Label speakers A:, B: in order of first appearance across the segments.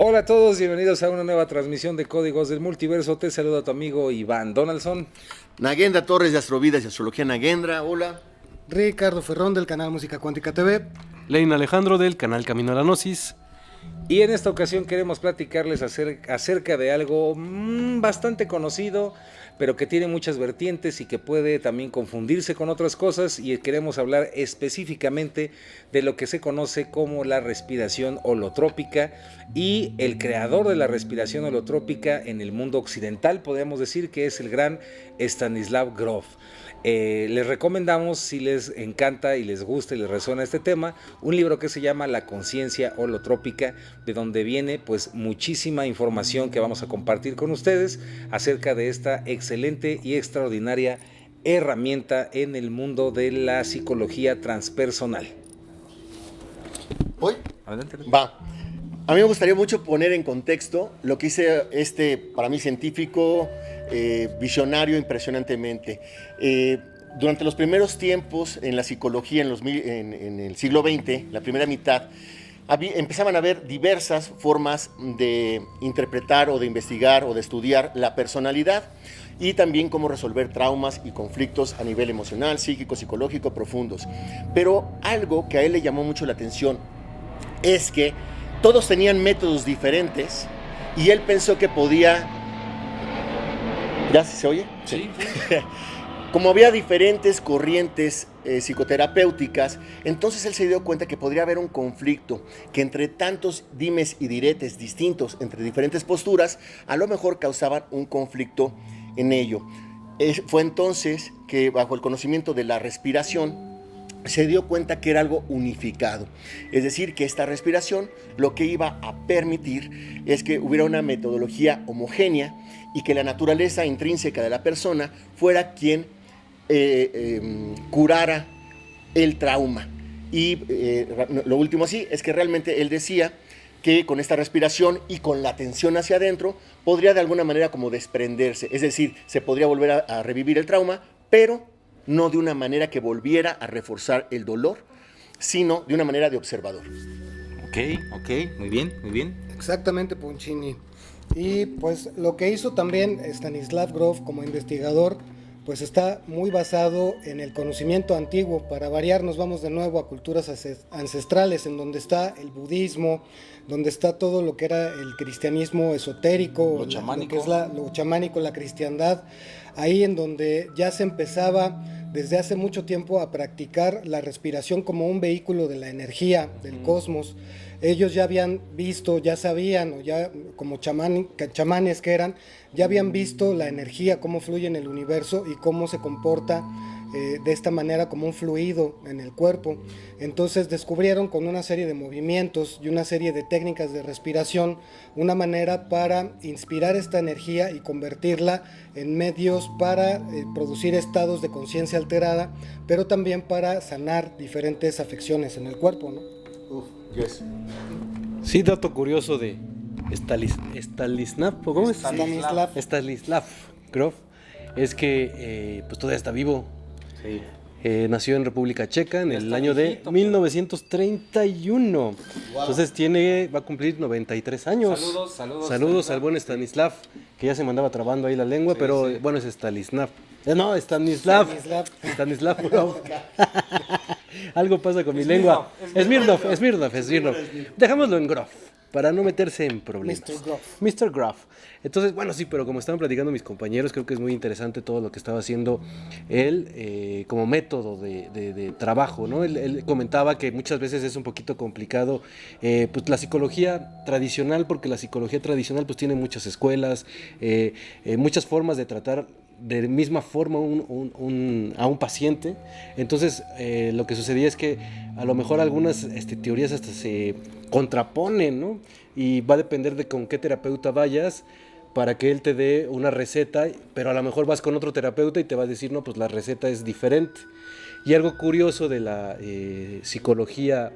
A: Hola a todos, bienvenidos a una nueva transmisión de Códigos del Multiverso. Te saluda tu amigo Iván Donaldson.
B: Nagendra Torres de Astrovidas y Astrología Nagendra, hola.
C: Ricardo Ferrón del canal Música Cuántica TV.
D: Lein Alejandro del canal Camino a la Gnosis.
A: Y en esta ocasión queremos platicarles acerca de algo bastante conocido, pero que tiene muchas vertientes y que puede también confundirse con otras cosas, y queremos hablar específicamente de lo que se conoce como la respiración holotrópica y el creador de la respiración holotrópica en el mundo occidental, podríamos decir que es el gran Stanislav Grof. Les recomendamos, si les encanta y les gusta y les resuena este tema, un libro que se llama La conciencia holotrópica, de donde viene pues muchísima información que vamos a compartir con ustedes acerca de esta excelente y extraordinaria herramienta en el mundo de la psicología transpersonal.
B: ¿Voy?
A: Adelante.
B: Va. A mí me gustaría mucho poner en contexto lo que hice para mí, científico, visionario impresionantemente. Durante los primeros tiempos en la psicología, en el siglo XX, la primera mitad, empezaban a haber diversas formas de interpretar o de investigar o de estudiar la personalidad y también cómo resolver traumas y conflictos a nivel emocional, psíquico, psicológico, profundos. Pero algo que a él le llamó mucho la atención es que todos tenían métodos diferentes y él pensó que podía... ¿Ya se oye?
A: Sí.
B: Como había diferentes corrientes psicoterapéuticas, entonces él se dio cuenta que podría haber un conflicto, que entre tantos dimes y diretes distintos, entre diferentes posturas, a lo mejor causaban un conflicto en ello. Fue entonces que, bajo el conocimiento de la respiración, se dio cuenta que era algo unificado. Es decir, que esta respiración lo que iba a permitir es que hubiera una metodología homogénea y que la naturaleza intrínseca de la persona fuera quien curara el trauma. Y lo último así es que realmente él decía que con esta respiración y con la atención hacia adentro podría de alguna manera como desprenderse, es decir, se podría volver a revivir el trauma, pero no de una manera que volviera a reforzar el dolor, sino de una manera de observador.
A: Ok, muy bien.
C: Exactamente, Puncini. Y pues lo que hizo también Stanislav Grof como investigador, pues está muy basado en el conocimiento antiguo. Para variar, nos vamos de nuevo a culturas ancestrales, en donde está el budismo, donde está todo lo que era el cristianismo esotérico,
A: lo chamánico,
C: lo que es lo chamánico, la cristiandad, ahí en donde ya se empezaba desde hace mucho tiempo a practicar la respiración como un vehículo de la energía del cosmos. Ellos ya habían visto, ya sabían, o ya como chamanes que eran, ya habían visto la energía, cómo fluye en el universo y cómo se comporta de esta manera como un fluido en el cuerpo. Entonces descubrieron con una serie de movimientos y una serie de técnicas de respiración una manera para inspirar esta energía y convertirla en medios para producir estados de conciencia alterada, pero también para sanar diferentes afecciones en el cuerpo, ¿no?
B: Yes.
D: Sí, dato curioso de Stanislav, ¿cómo es? Stanislav Grof, es que pues todavía está vivo.
A: Sí.
D: Nació en República Checa en el año
A: viejito,
D: de 1931. Wow. Entonces va a cumplir 93 años. Saludos al buen Stanislav, que ya se me andaba trabando ahí la lengua, sí, pero sí. Bueno, es Stanislav. No, Stanislav Grof. Algo pasa con mi lengua. Smirnov. Dejámoslo en Grof, para no meterse en problemas. Mr. Grof. Entonces, bueno, sí, pero como estaban platicando mis compañeros, creo que es muy interesante todo lo que estaba haciendo él como método de trabajo, ¿no? Él comentaba que muchas veces es un poquito complicado pues la psicología tradicional, porque la psicología tradicional pues tiene muchas escuelas, muchas formas de tratar de misma forma a un paciente. Entonces lo que sucedía es que a lo mejor algunas teorías hasta se contraponen, ¿no? Y va a depender de con qué terapeuta vayas para que él te dé una receta, pero a lo mejor vas con otro terapeuta y te va a decir, no, pues la receta es diferente. Y algo curioso de la psicología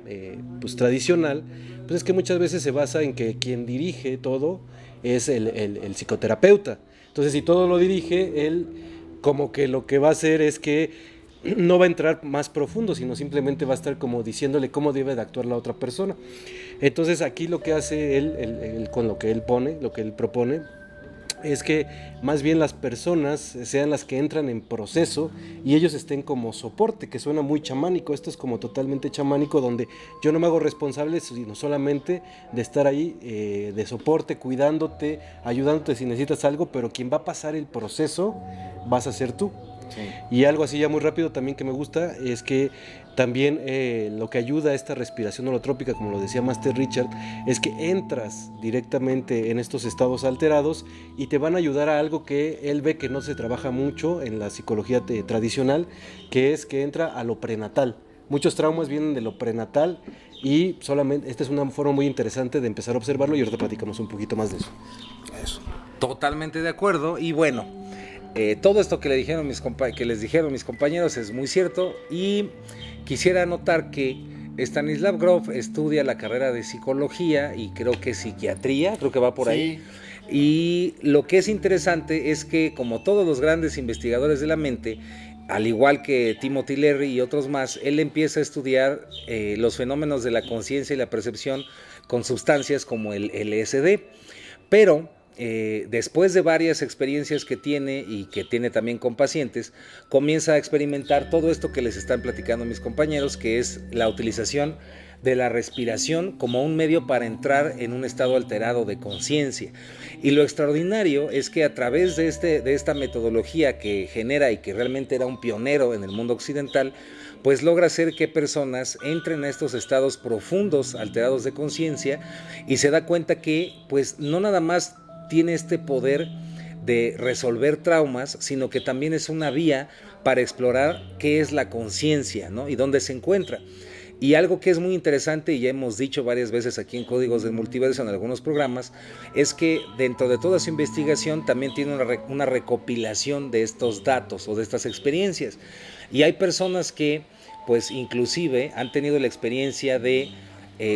D: pues tradicional, pues es que muchas veces se basa en que quien dirige todo es el psicoterapeuta. Entonces, si todo lo dirige, él como que lo que va a hacer es que no va a entrar más profundo, sino simplemente va a estar como diciéndole cómo debe de actuar la otra persona. Entonces aquí lo que hace él con lo que él pone, lo que él propone, es que más bien las personas sean las que entran en proceso y ellos estén como soporte, que suena muy chamánico. Esto es como totalmente chamánico, donde yo no me hago responsable sino solamente de estar ahí de soporte, cuidándote, ayudándote si necesitas algo, pero quien va a pasar el proceso vas a ser tú. Sí. Y algo así ya muy rápido también que me gusta es que también lo que ayuda a esta respiración holotrópica, como lo decía Master Richard, es que entras directamente en estos estados alterados y te van a ayudar a algo que él ve que no se trabaja mucho en la psicología tradicional, que es que entra a lo prenatal. Muchos traumas vienen de lo prenatal y solamente esta es una forma muy interesante de empezar a observarlo y ahorita platicamos un poquito más de eso.
A: Eso. Totalmente de acuerdo y bueno, todo esto que les dijeron mis compañeros es muy cierto y quisiera anotar que Stanislav Grof estudia la carrera de psicología y creo que psiquiatría, creo que va por ahí. Y lo que es interesante es que como todos los grandes investigadores de la mente, al igual que Timothy Leary y otros más, él empieza a estudiar los fenómenos de la conciencia y la percepción con sustancias como el LSD, pero después de varias experiencias que tiene y que tiene también con pacientes, comienza a experimentar todo esto que les están platicando mis compañeros, que es la utilización de la respiración como un medio para entrar en un estado alterado de conciencia. Y lo extraordinario es que a través de esta metodología que genera y que realmente era un pionero en el mundo occidental, pues logra hacer que personas entren a estos estados profundos, alterados de conciencia, y se da cuenta que pues no nada más tiene este poder de resolver traumas, sino que también es una vía para explorar qué es la conciencia, ¿no? Y dónde se encuentra. Y algo que es muy interesante, y ya hemos dicho varias veces aquí en Códigos del Multiverso en algunos programas, es que dentro de toda su investigación también tiene una recopilación de estos datos o de estas experiencias. Y hay personas que, pues inclusive, han tenido la experiencia de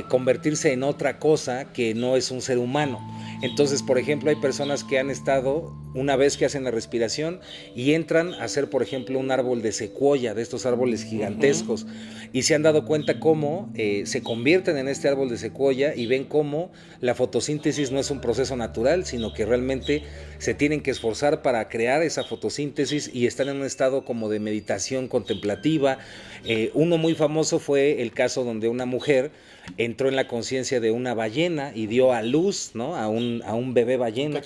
A: convertirse en otra cosa que no es un ser humano. Entonces, por ejemplo, hay personas que han estado, una vez que hacen la respiración, y entran a hacer, por ejemplo, un árbol de secuoya, de estos árboles gigantescos, y se han dado cuenta cómo se convierten en este árbol de secuoya y ven cómo la fotosíntesis no es un proceso natural, sino que realmente se tienen que esforzar para crear esa fotosíntesis y están en un estado como de meditación contemplativa. Uno muy famoso fue el caso donde una mujer entró en la conciencia de una ballena y dio a luz, ¿no?, a un bebé ballena,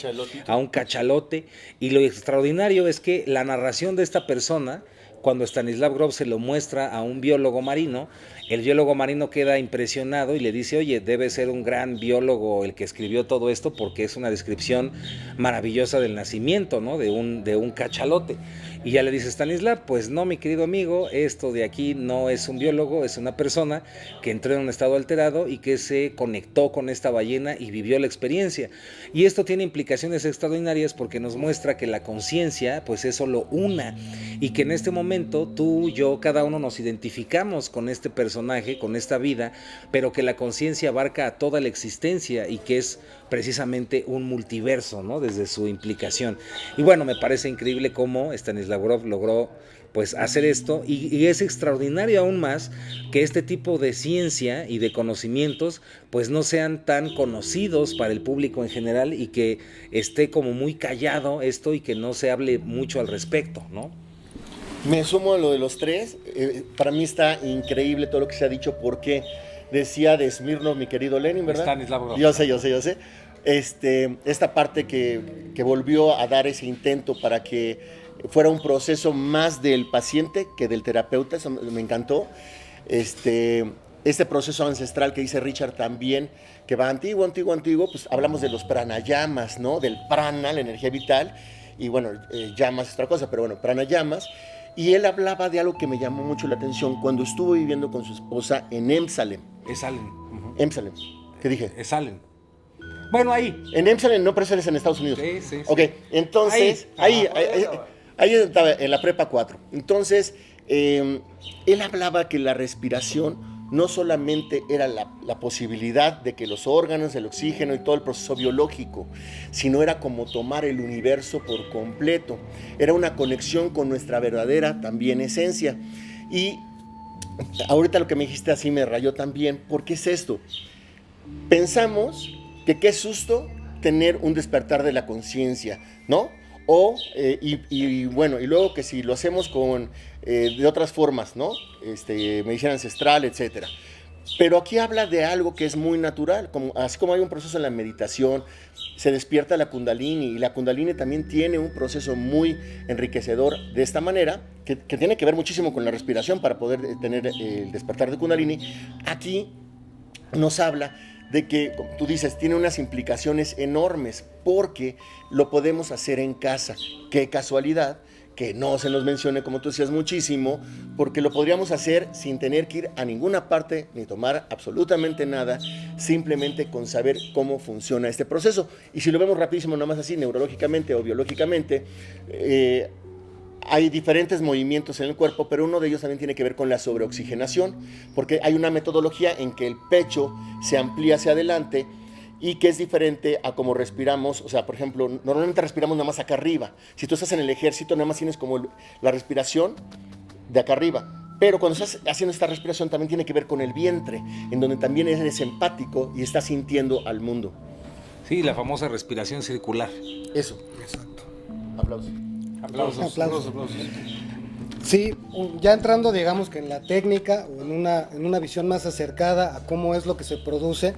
A: a un cachalote. Y lo extraordinario es que la narración de esta persona, cuando Stanislav Grof se lo muestra a un biólogo marino, el biólogo marino queda impresionado y le dice: oye, debe ser un gran biólogo el que escribió todo esto, porque es una descripción maravillosa del nacimiento, ¿no?, de un cachalote. Y ya le dice Stanislav: pues no, mi querido amigo, esto de aquí no es un biólogo, es una persona que entró en un estado alterado y que se conectó con esta ballena y vivió la experiencia. Y esto tiene implicaciones extraordinarias porque nos muestra que la conciencia pues es solo una, y que en este momento tú, yo, cada uno nos identificamos con este personaje, con esta vida, pero que la conciencia abarca a toda la existencia y que es precisamente un multiverso, ¿no?, desde su implicación. Y bueno, me parece increíble cómo Stanislav Grof logró pues hacer esto, y es extraordinario aún más que este tipo de ciencia y de conocimientos pues no sean tan conocidos para el público en general, y que esté como muy callado esto y que no se hable mucho al respecto, ¿no?
B: Me sumo a lo de los tres. Para mí está increíble todo lo que se ha dicho, porque decía de Smirnov, mi querido Lenin, ¿verdad?
A: Stanislav Grof.
B: Yo sé. Esta parte que volvió a dar ese intento para que fuera un proceso más del paciente que del terapeuta, eso me encantó. Este proceso ancestral que dice Richard también, que va antiguo, pues hablamos de los pranayamas, ¿no? Del prana, la energía vital, y bueno, llamas es otra cosa, pero bueno, pranayamas. Y él hablaba de algo que me llamó mucho la atención cuando estuvo viviendo con su esposa en Emsalem.
A: Esalen.
B: Emsalem. ¿Qué dije?
A: Esalen. Bueno, ahí.
B: En Emsalem, no, pero eso es en Estados Unidos.
A: Sí.
B: Ok, entonces, ahí estaba en la prepa 4. Entonces, él hablaba que la respiración no solamente era la posibilidad de que los órganos, el oxígeno y todo el proceso biológico, sino era como tomar el universo por completo. Era una conexión con nuestra verdadera también esencia. Y ahorita lo que me dijiste así me rayó también, porque es esto. Pensamos que qué susto tener un despertar de la conciencia, ¿no? Y bueno, y luego que si lo hacemos de otras formas, ¿no? Medicina ancestral, etcétera. Pero aquí habla de algo que es muy natural, así como hay un proceso en la meditación, se despierta la Kundalini, y la Kundalini también tiene un proceso muy enriquecedor de esta manera, que tiene que ver muchísimo con la respiración para poder tener el despertar de Kundalini. Aquí nos habla de que, como tú dices, tiene unas implicaciones enormes, porque lo podemos hacer en casa. Qué casualidad que no se nos mencione, como tú decías, muchísimo, porque lo podríamos hacer sin tener que ir a ninguna parte ni tomar absolutamente nada, simplemente con saber cómo funciona este proceso. Y si lo vemos rapidísimo, nomás así, neurológicamente o biológicamente, hay diferentes movimientos en el cuerpo, pero uno de ellos también tiene que ver con la sobreoxigenación, porque hay una metodología en que el pecho se amplía hacia adelante y que es diferente a cómo respiramos. O sea, por ejemplo, normalmente respiramos nada más acá arriba. Si tú estás en el ejército, nada más tienes como la respiración de acá arriba. Pero cuando estás haciendo esta respiración también tiene que ver con el vientre, en donde también eres empático y estás sintiendo al mundo.
A: Sí, la famosa respiración circular.
B: Eso.
C: Exacto.
B: Aplausos.
C: Aplausos. Sí, ya entrando, digamos que en la técnica o en una visión más acercada a cómo es lo que se produce,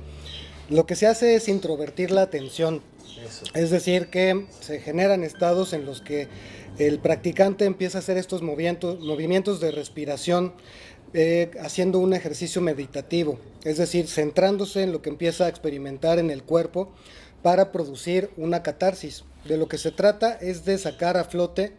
C: lo que se hace es introvertir la atención. Eso. Es decir, que se generan estados en los que el practicante empieza a hacer estos movimientos de respiración, haciendo un ejercicio meditativo, es decir, centrándose en lo que empieza a experimentar en el cuerpo para producir una catarsis. De lo que se trata es de sacar a flote,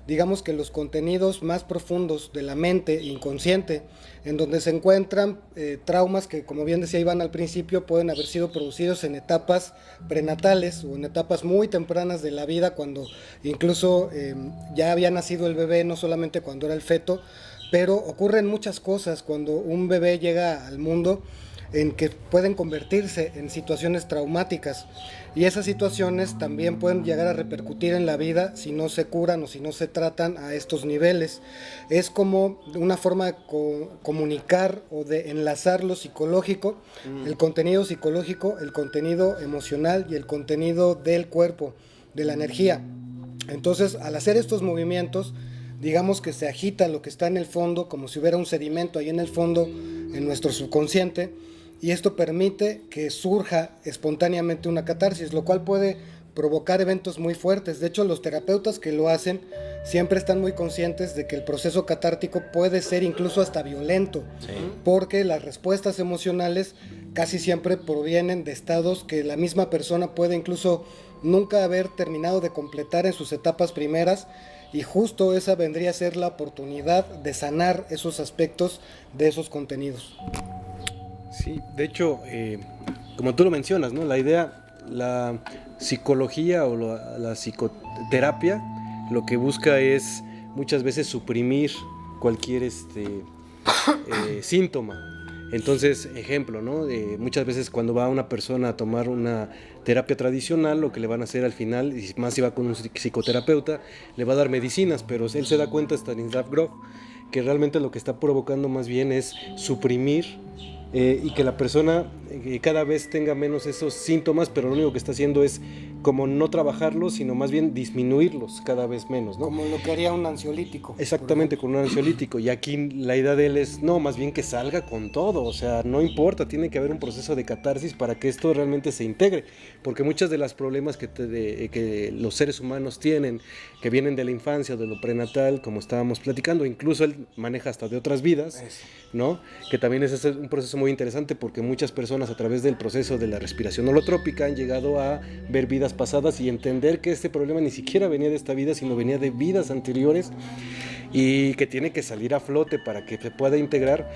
C: digamos que los contenidos más profundos de la mente inconsciente, en donde se encuentran traumas que, como bien decía Iván al principio, pueden haber sido producidos en etapas prenatales o en etapas muy tempranas de la vida, cuando incluso ya había nacido el bebé, no solamente cuando era el feto, pero ocurren muchas cosas cuando un bebé llega al mundo en que pueden convertirse en situaciones traumáticas, y esas situaciones también pueden llegar a repercutir en la vida si no se curan o si no se tratan a estos niveles. Es como una forma de comunicar o de enlazar lo psicológico, el contenido psicológico, el contenido emocional y el contenido del cuerpo, de la energía. Entonces, al hacer estos movimientos, digamos que se agita lo que está en el fondo, como si hubiera un sedimento ahí en el fondo, en nuestro subconsciente, y esto permite que surja espontáneamente una catarsis, lo cual puede provocar eventos muy fuertes. De hecho, los terapeutas que lo hacen siempre están muy conscientes de que el proceso catártico puede ser incluso hasta violento, sí, porque las respuestas emocionales casi siempre provienen de estados que la misma persona puede incluso nunca haber terminado de completar en sus etapas primeras, y justo esa vendría a ser la oportunidad de sanar esos aspectos de esos contenidos.
D: Sí, de hecho, como tú lo mencionas, ¿no? La psicología o la psicoterapia lo que busca es muchas veces suprimir cualquier síntoma. Entonces, ejemplo, ¿no? Muchas veces cuando va una persona a tomar una terapia tradicional, lo que le van a hacer al final, y más si va con un psicoterapeuta, le va a dar medicinas, pero él se da cuenta, Stanislav Grof, que realmente lo que está provocando más bien es suprimir y que la persona cada vez tenga menos esos síntomas, pero lo único que está haciendo es como no trabajarlos, sino más bien disminuirlos cada vez menos, ¿no?
C: Como lo que haría un ansiolítico.
D: Exactamente, con un ansiolítico. Y aquí la idea de él es, no, más bien que salga con todo, o sea, no importa, tiene que haber un proceso de catarsis para que esto realmente se integre, porque muchos de los problemas que los seres humanos tienen, que vienen de la infancia, de lo prenatal, como estábamos platicando, incluso él maneja hasta de otras vidas, ¿no? Que también es un proceso muy interesante, porque muchas personas a través del proceso de la respiración holotrópica han llegado a ver vidas pasadas y entender que este problema ni siquiera venía de esta vida, sino venía de vidas anteriores, y que tiene que salir a flote para que se pueda integrar,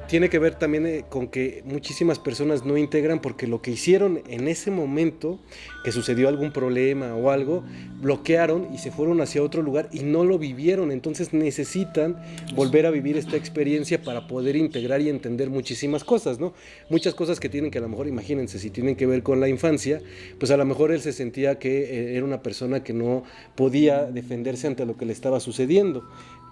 D: tiene que ver también con que muchísimas personas no integran porque lo que hicieron en ese momento, que sucedió algún problema o algo, bloquearon y se fueron hacia otro lugar y no lo vivieron. Entonces necesitan volver a vivir esta experiencia para poder integrar y entender muchísimas cosas, ¿no? Muchas cosas que tienen que, a lo mejor, imagínense, si tienen que ver con la infancia, pues a lo mejor él se sentía que era una persona que no podía defenderse ante lo que le estaba sucediendo,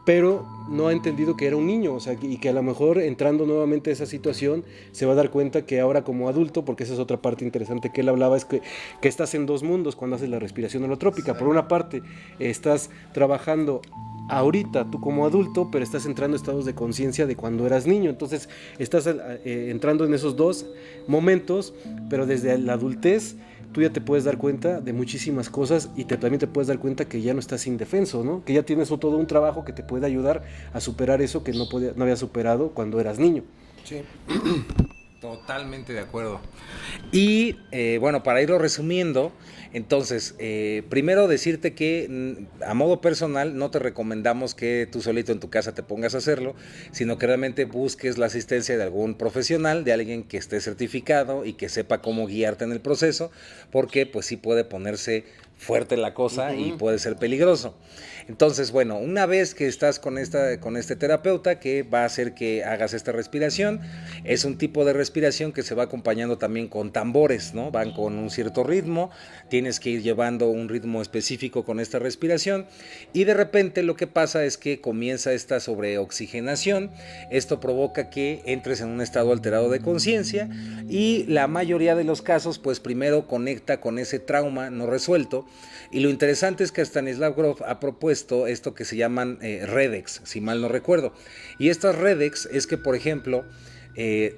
D: pero no ha entendido que era un niño, o sea, y que a lo mejor entrando nuevamente a esa situación se va a dar cuenta que ahora como adulto, porque esa es otra parte interesante que él hablaba, es que estás en dos mundos cuando haces la respiración holotrópica. Por una parte, estás trabajando ahorita tú como adulto, pero estás entrando a estados de conciencia de cuando eras niño, entonces estás entrando en esos dos momentos, pero desde la adultez tú ya te puedes dar cuenta de muchísimas cosas y también te puedes dar cuenta que ya no estás indefenso, ¿no? Que ya tienes todo un trabajo que te puede ayudar a superar eso que no habías superado cuando eras niño.
C: Sí.
A: Totalmente de acuerdo. Y bueno, para irlo resumiendo, entonces, primero decirte que a modo personal no te recomendamos que tú solito en tu casa te pongas a hacerlo, sino que realmente busques la asistencia de algún profesional, de alguien que esté certificado y que sepa cómo guiarte en el proceso, porque pues sí puede ponerse fuerte la cosa y puede ser peligroso. Entonces, bueno, una vez que estás con este terapeuta que va a hacer que hagas esta respiración, es un tipo de respiración que se va acompañando también con tambores, ¿no? Van con un cierto ritmo, tienes que ir llevando un ritmo específico con esta respiración y de repente lo que pasa es que comienza esta sobreoxigenación, esto provoca que entres en un estado alterado de conciencia y la mayoría de los casos, pues primero conecta con ese trauma no resuelto. Y lo interesante es que Stanislav Grof ha propuesto esto que se llaman REDEX, si mal no recuerdo. Y estas REDEX es que, por ejemplo,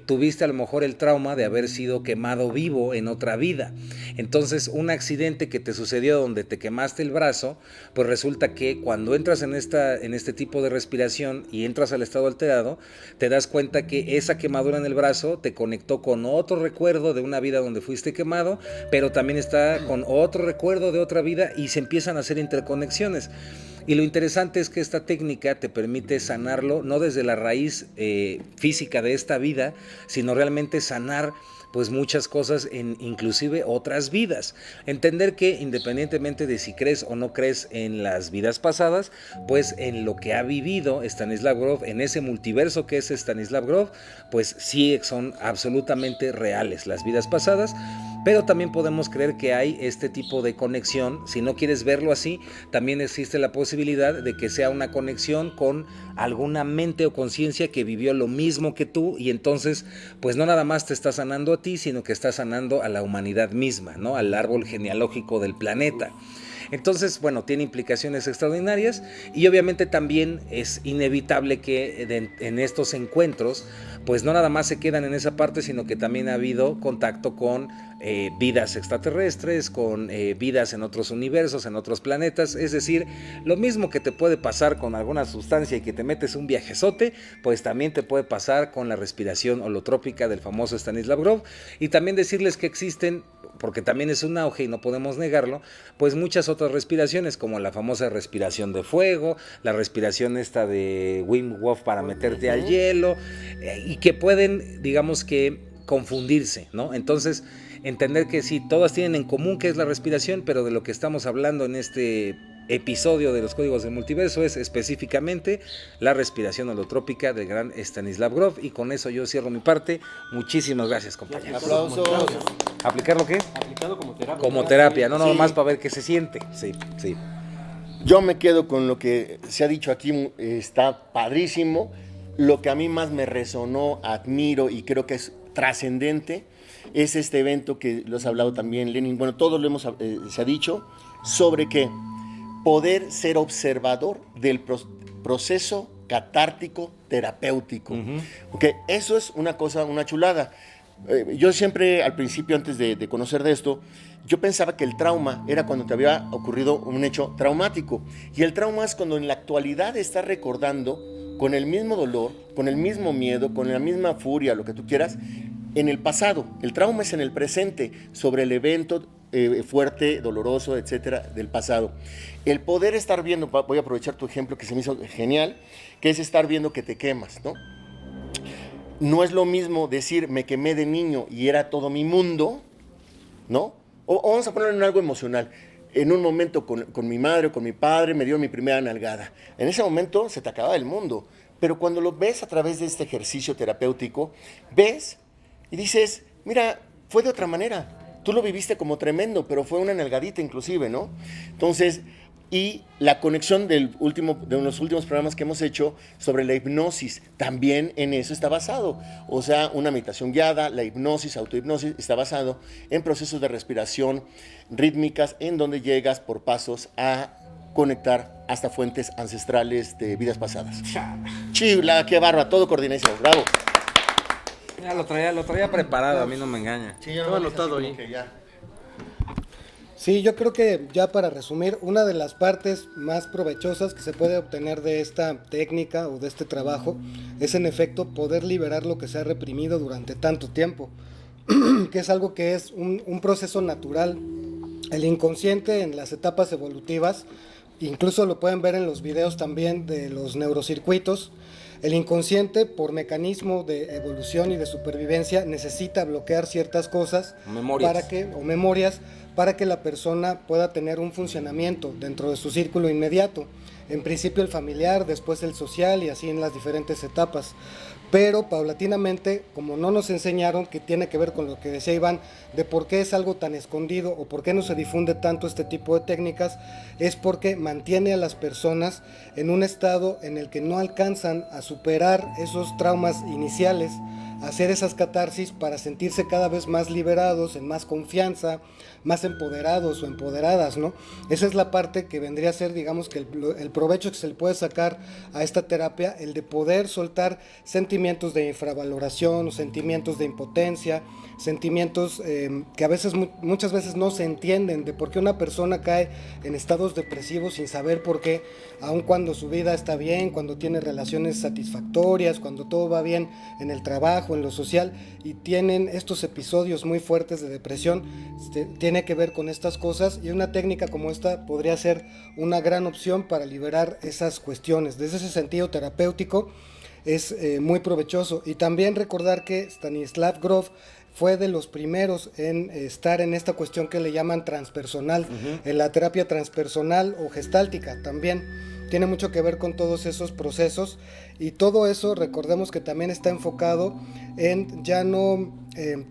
A: tuviste a lo mejor el trauma de haber sido quemado vivo en otra vida. Entonces, un accidente que te sucedió donde te quemaste el brazo, pues resulta que cuando entras en este tipo de respiración y entras al estado alterado, te das cuenta que esa quemadura en el brazo te conectó con otro recuerdo de una vida donde fuiste quemado, pero también está con otro recuerdo de otra vida y se empiezan a hacer interconexiones. Y lo interesante es que esta técnica te permite sanarlo, no desde la raíz física de esta vida, sino realmente sanar pues muchas cosas en inclusive otras vidas. Entender que independientemente de si crees o no crees en las vidas pasadas, pues en lo que ha vivido Stanislav Grof, en ese multiverso que es Stanislav Grof, pues sí son absolutamente reales las vidas pasadas, pero también podemos creer que hay este tipo de conexión. Si no quieres verlo así, también existe la posibilidad de que sea una conexión con alguna mente o conciencia que vivió lo mismo que tú y entonces pues no nada más te está sanando a ti, sino que está sanando a la humanidad misma, ¿no? Al árbol genealógico del planeta. Entonces, bueno, tiene implicaciones extraordinarias y obviamente también es inevitable que en estos encuentros, pues no nada más se quedan en esa parte, sino que también ha habido contacto con vidas extraterrestres, con vidas en otros universos, en otros planetas. Es decir, lo mismo que te puede pasar con alguna sustancia y que te metes un viajezote, pues también te puede pasar con la respiración holotrópica del famoso Stanislav Grof. Y también decirles que existen, porque también es un auge y no podemos negarlo, pues muchas otras respiraciones, como la famosa respiración de fuego, la respiración esta de Wim Hof para meterte al hielo, y que pueden, digamos que, confundirse, ¿no? Entonces, entender que sí, todas tienen en común que es la respiración, pero de lo que estamos hablando en este episodio de los Códigos del Multiverso es específicamente la respiración holotrópica del gran Stanislav Grof. Y con eso yo cierro mi parte. Muchísimas gracias, compañeros.
B: Aplausos.
A: ¿Aplicar lo qué?
D: Aplicado como terapia.
A: Como terapia, no
B: Sí.
A: nomás para ver qué se siente. Sí, sí.
B: Yo me quedo con lo que se ha dicho aquí, está padrísimo. Lo que a mí más me resonó, admiro y creo que es trascendente es este evento que lo has hablado también, Lenin. Bueno, todos lo hemos, se ha dicho, sobre que poder ser observador del proceso catártico terapéutico. Okay, eso es una cosa, una chulada. Yo siempre, al principio, antes de conocer de esto, yo pensaba que el trauma era cuando te había ocurrido un hecho traumático. Y el trauma es cuando en la actualidad estás recordando con el mismo dolor, con el mismo miedo, con la misma furia, lo que tú quieras, en el pasado. El trauma es en el presente, sobre el evento fuerte, doloroso, etcétera, del pasado. El poder estar viendo, voy a aprovechar tu ejemplo que se me hizo genial, que es estar viendo que te quemas, ¿no? No es lo mismo decir me quemé de niño y era todo mi mundo, ¿no? O vamos a ponerlo en algo emocional. En un momento con mi madre o con mi padre me dio mi primera nalgada. En ese momento se te acaba el mundo. Pero cuando lo ves a través de este ejercicio terapéutico, ves y dices, mira, fue de otra manera. Tú lo viviste como tremendo, pero fue una nalgadita inclusive, ¿no? Entonces, y la conexión de los últimos programas que hemos hecho sobre la hipnosis, también en eso está basado. O sea, una meditación guiada, la hipnosis, autohipnosis, está basado en procesos de respiración rítmicas en donde llegas por pasos a conectar hasta fuentes ancestrales de vidas pasadas. Chibla, qué barba, todo coordinado, bravo.
A: Ya lo traía preparado, a mí no me engaña.
B: Sí,
D: Estaba anotado ahí.
C: Sí, yo creo que ya para resumir, una de las partes más provechosas que se puede obtener de esta técnica o de este trabajo es en efecto poder liberar lo que se ha reprimido durante tanto tiempo, que es algo que es un proceso natural. El inconsciente en las etapas evolutivas, incluso lo pueden ver en los videos también de los neurocircuitos, el inconsciente, por mecanismo de evolución y de supervivencia, necesita bloquear ciertas cosas memorias para que la persona pueda tener un funcionamiento dentro de su círculo inmediato. En principio el familiar, después el social y así en las diferentes etapas. Pero paulatinamente, como no nos enseñaron, que tiene que ver con lo que decía Iván, de por qué es algo tan escondido o por qué no se difunde tanto este tipo de técnicas, es porque mantiene a las personas en un estado en el que no alcanzan a superar esos traumas iniciales, a hacer esas catarsis para sentirse cada vez más liberados, en más confianza, más empoderados o empoderadas, ¿no? Esa es la parte que vendría a ser, digamos, que el provecho que se le puede sacar a esta terapia, el de poder soltar sentimientos de infravaloración, sentimientos de impotencia, sentimientos que a veces, muchas veces no se entienden, de por qué una persona cae en estados depresivos sin saber por qué, aun cuando su vida está bien, cuando tiene relaciones satisfactorias, cuando todo va bien en el trabajo, en lo social, y tienen estos episodios muy fuertes de depresión. Tiene que ver con estas cosas, y una técnica como esta podría ser una gran opción para liberar esas cuestiones. Desde ese sentido terapéutico es muy provechoso. Y también recordar que Stanislav Grof fue de los primeros en estar en esta cuestión que le llaman transpersonal, en la terapia transpersonal o gestáltica también. Tiene mucho que ver con todos esos procesos, y todo eso recordemos que también está enfocado en ya no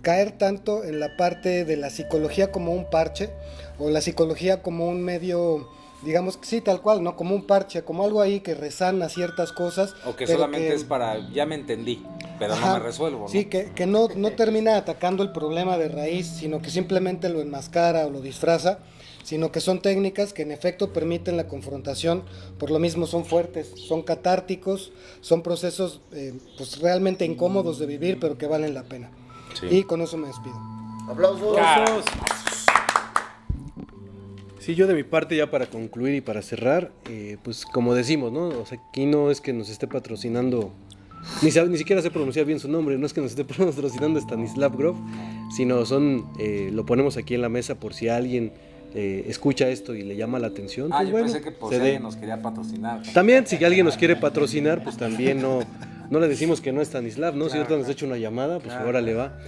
C: caer tanto en la parte de la psicología como un parche, o la psicología como un medio, digamos, sí, tal cual, ¿no? Como un parche, como algo ahí que resana ciertas cosas.
A: O que solamente es para, ya me entendí, pero no me resuelvo, ¿no?
C: Sí, que no termina atacando el problema de raíz, sino que simplemente lo enmascara o lo disfraza, sino que son técnicas que en efecto permiten la confrontación, por lo mismo son fuertes, son catárticos, son procesos pues realmente incómodos de vivir, pero que valen la pena. Sí. Y con eso me despido.
B: ¡Aplausos!
D: Sí, yo de mi parte, ya para concluir y para cerrar, pues como decimos, ¿no? O sea, aquí no es que nos esté patrocinando, ni siquiera sé pronunciar bien su nombre, no es que nos esté patrocinando Stanislav Grof, sino lo ponemos aquí en la mesa por si alguien escucha esto y le llama la atención. Pues
A: yo
D: bueno,
A: pensé que por si alguien nos quería patrocinar.
D: También, si alguien nos quiere patrocinar, pues también no le decimos que no es Stanislav, ¿no? Claro, si ahorita nos echa una llamada, pues ahora le va.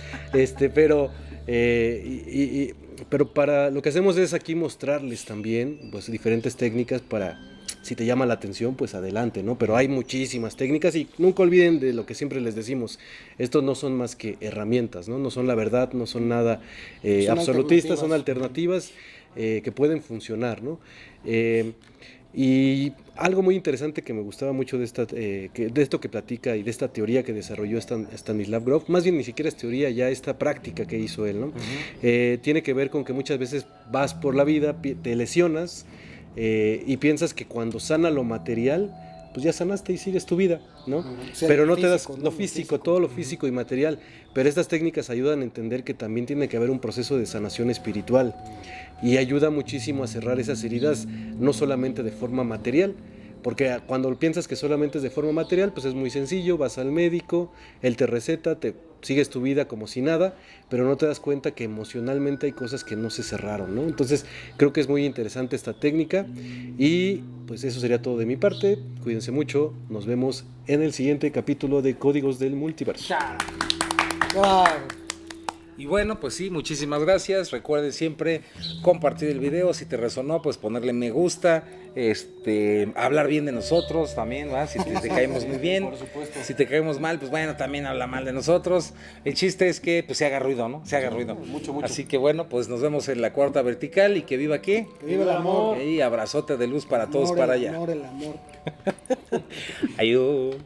D: Pero para lo que hacemos es aquí mostrarles también pues diferentes técnicas para, si te llama la atención, pues adelante, ¿no? Pero hay muchísimas técnicas, y nunca olviden de lo que siempre les decimos, estos no son más que herramientas, ¿no? No son la verdad, no son nada absolutistas, son alternativas que pueden funcionar, ¿no? Y algo muy interesante que me gustaba mucho de esto que platica y de esta teoría que desarrolló Stanislav Grof, más bien ni siquiera es teoría, ya esta práctica que hizo él, ¿no? Tiene que ver con que muchas veces vas por la vida, te lesionas y piensas que cuando sana lo material, pues ya sanaste y sigues tu vida, ¿no? Sí, pero no te das lo físico, todo lo físico y material. Pero estas técnicas ayudan a entender que también tiene que haber un proceso de sanación espiritual, y ayuda muchísimo a cerrar esas heridas, no solamente de forma material, porque cuando piensas que solamente es de forma material, pues es muy sencillo, vas al médico, él te receta, te sigues tu vida como si nada, pero no te das cuenta que emocionalmente hay cosas que no se cerraron, ¿no? Entonces creo que es muy interesante esta técnica y pues eso sería todo de mi parte. Cuídense mucho, nos vemos en el siguiente capítulo de Códigos del Multiverso.
C: Wow.
A: Y bueno, pues sí, muchísimas gracias. Recuerden siempre compartir el video. Si te resonó, pues ponerle me gusta. Hablar bien de nosotros también, ¿va? Si te caemos muy bien.
D: Por supuesto.
A: Si te caemos mal, pues bueno, también habla mal de nosotros. El chiste es que pues se haga ruido, ¿no? Se haga ruido.
D: Mucho.
A: Así que bueno, pues nos vemos en la cuarta vertical y que viva ¿qué?
C: Que viva el amor.
A: Y abrazote de luz para todos
C: Amor,
A: para
C: el
A: allá.
C: amor, el amor.
A: Ayú.